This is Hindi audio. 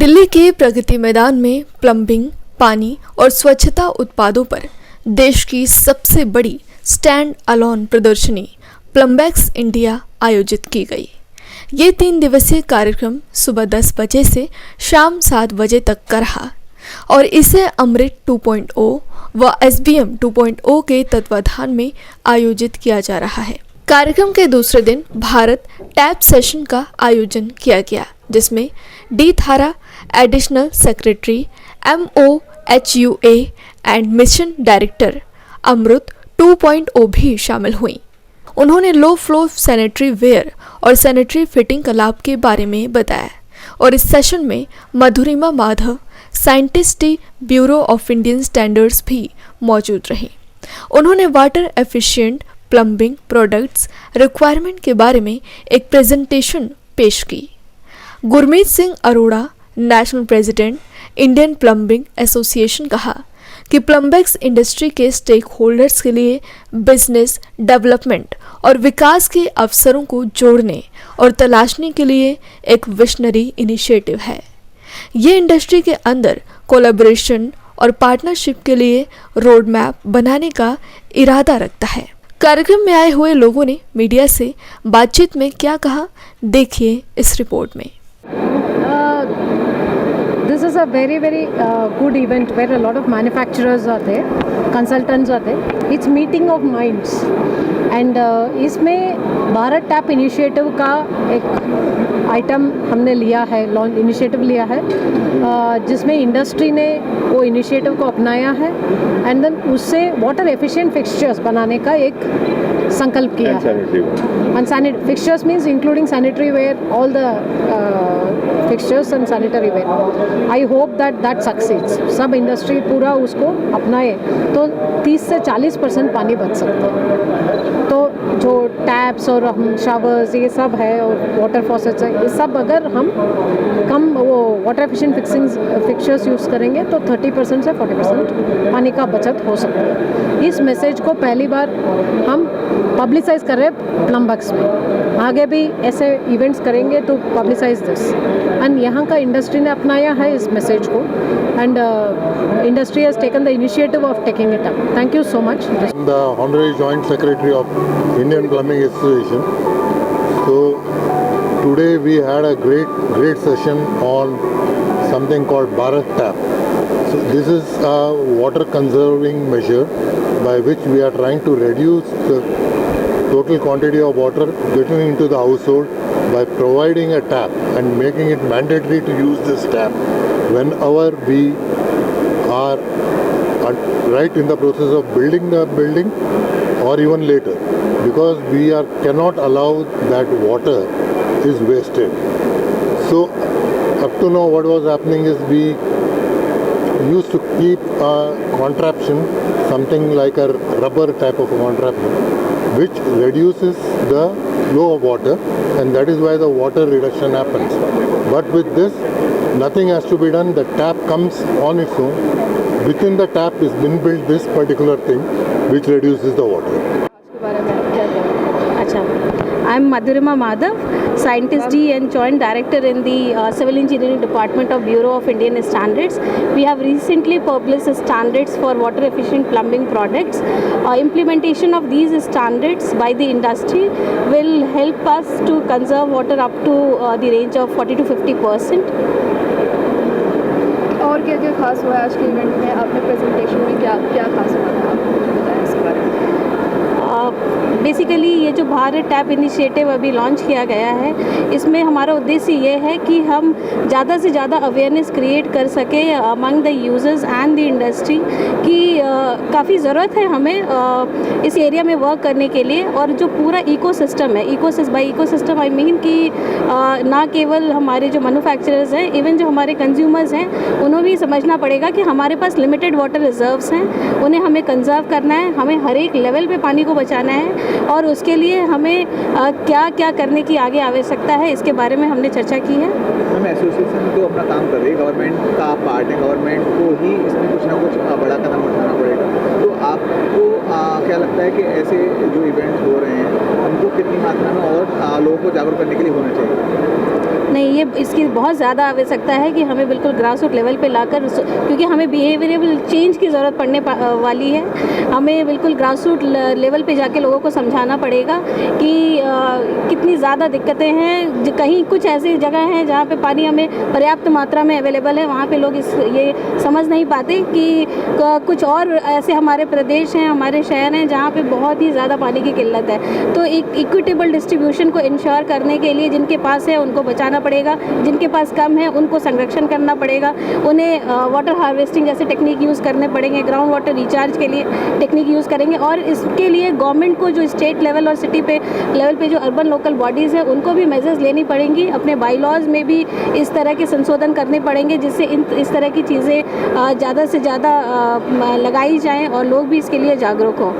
दिल्ली के प्रगति मैदान में प्लम्बिंग, पानी और स्वच्छता उत्पादों पर देश की सबसे बड़ी स्टैंड अलोन प्रदर्शनी प्लम्बेक्स इंडिया आयोजित की गई। ये 3 दिवसीय कार्यक्रम सुबह 10 बजे से शाम 7 बजे तक का रहा और इसे अमृत 2.0 व SBM 2.0 के तत्वाधान में आयोजित किया जा रहा है। कार्यक्रम के दूसरे दिन भारत टैप सेशन का आयोजन किया गया, जिसमें D Thara additional secretary MOHUA and mission director Amrut 2.0 भी शामिल हुई। उन्होंने लो फ्लो सैनिटरी वेयर और सैनिटरी फिटिंग का लाभ के बारे में बताया और इस सेशन में Madhurima Madhav, scientist bureau of Indian standards भी मौजूद रही। उन्होंने water efficient plumbing products requirement के बारे में एक प्रेजेंटेशन पेश की। Gurmeet Singh Arora, national president Indian plumbing association, कहा कि प्लम्बेक्स इंडस्ट्री के स्टेक होल्डर्स के लिए बिजनेस डेवलपमेंट और विकास के अवसरों को जोड़ने और तलाशने के लिए एक विजनरी इनिशिएटिव है। ये इंडस्ट्री के अंदर कोलैबोरेशन और पार्टनरशिप के लिए रोड मैप बनाने का इरादा रखता है। कार्यक्रम में आए हुए लोगों ने मीडिया से बातचीत में क्या कहा, देखिए इस रिपोर्ट में। This is a very good event where a lot of manufacturers are there, consultants are there. It's meeting of minds and इसमें भारत टैप इनिशिएटिव का एक आइटम हमने लिया है, लॉन्च इनिशिएटिव लिया है, जिसमें इंडस्ट्री ने वो इनिशिएटिव को अपनाया है एंड देन उससे वाटर एफिशिएंट फिक्सचर्स बनाने का एक संकल्प किया है। And sanitary fixtures means including sanitary ware, all the fixtures and sanitary ware. I hope that succeeds, सब इंडस्ट्री पूरा उसको अपनाए तो 30 से 40% पानी बच सकता है। तो जो टैप्स और हम शावर्स ये सब है और वाटर फॉसेट्स है, ये सब अगर हम कम वो वाटर एफिशिएंट फिक्सचर्स यूज़ करेंगे तो 30% से 40% पानी का बचत हो सकता है। इस मैसेज को पहली बार हम पब्लिसाइज कर रहे हैं प्लम्बेक्स में। आगे भी ऐसे इवेंट्स करेंगे तो पब्लिसाइज दिस एंड यहाँ का इंडस्ट्री ने अपनाया है इस मैसेज को and industry has taken the initiative of taking it up. Thank you so much. The Honorary Joint Secretary of Indian Plumbing Association. So today we had a great session on something called Bharat Tap. So this is a water conserving measure by which we are trying to reduce the total quantity of water getting into the household by providing a tap and making it mandatory to use this tap whenever we are right in the process of building the building or even later, because we cannot allow that water is wasted. So up to now what was happening is we used to keep a contraption, something like a rubber type of a contraption, which reduces the flow of water, and that is why the water reduction happens. But with this, nothing has to be done. The tap comes on its own. Within the tap is been built this particular thing which reduces the water. I'm Madhurima Madhav, Scientist D and Joint Director in the Civil Engineering Department of Bureau of Indian Standards. We have recently published standards for water efficient plumbing products. Implementation of these standards by the industry will help us to conserve water up to the range of 40 to 50%. और क्या क्या खास हुआ है आज के इवेंट में? आपने प्रेजेंटेशन में क्या क्या खास हुआ था, आप बताएं इसके बारे में। बेसिकली ये जो भारत टैप इनिशिएटिव अभी लॉन्च किया गया है, इसमें हमारा उद्देश्य ये है कि हम ज़्यादा से ज़्यादा अवेयरनेस क्रिएट कर सके among the users and the industry कि काफ़ी ज़रूरत है हमें इस एरिया में वर्क करने के लिए। और जो पूरा इकोसिस्टम है, बाई इकोसिस्टम आई मीन कि ना केवल हमारे जो मैन्युफैक्चरर्स हैं, इवन जो हमारे कंज्यूमर्स हैं, उन्हें भी समझना पड़ेगा कि हमारे पास लिमिटेड वाटर रिजर्व्स हैं, उन्हें हमें कंजर्व करना है, हमें हर एक लेवल पे पानी को बचाना है और उसके लिए हमें क्या क्या करने की आगे आवश्यकता है, इसके बारे में हमने चर्चा की है। हम एसोसिएशन तो अपना काम कर रही है, गवर्नमेंट का पार्ट है, गवर्नमेंट को ही इसमें कुछ ना कुछ बड़ा कदम उठाना पड़ेगा। तो आपको क्या लगता है कि ऐसे जो इवेंट्स हो रहे हैं उनको कितनी मात्रा में और लोगों को जागरूक करने के लिए होना चाहिए? नहीं, ये इसकी बहुत ज़्यादा आवश्यकता है कि हमें बिल्कुल ग्रास रूट लेवल पे लाकर, क्योंकि हमें बिहेवियरल चेंज की ज़रूरत पड़ने वाली है। हमें बिल्कुल ग्रास रूट लेवल पे जाके लोगों को समझाना पड़ेगा कि कितनी ज़्यादा दिक्कतें हैं। कहीं कुछ ऐसी जगह हैं जहाँ पे पानी हमें पर्याप्त मात्रा में अवेलेबल है, वहाँ पे लोग ये समझ नहीं पाते कि कुछ और ऐसे हमारे प्रदेश हैं, हमारे शहर हैं जहाँ पे बहुत ही ज़्यादा पानी की किल्लत है। तो एक इक्विटेबल डिस्ट्रीब्यूशन को इंश्योर करने के लिए जिनके पास है उनको बचाना पड़ेगा, जिनके पास कम है उनको संरक्षण करना पड़ेगा, उन्हें वाटर हार्वेस्टिंग जैसे टेक्निक यूज़ करने पड़ेंगे, ग्राउंड वाटर रिचार्ज के लिए टेक्निक यूज़ करेंगे। और इसके लिए गवर्नमेंट को जो स्टेट लेवल और सिटी पे लेवल पे जो अर्बन लोकल बॉडीज़ है उनको भी मेजर्स लेनी पड़ेंगी, अपने बाईलॉज में भी इस तरह के संशोधन करने पड़ेंगे जिससे इस तरह की चीज़ें ज़्यादा से ज़्यादा लगाई जाएं और लोग भी इसके लिए जागरूक हों।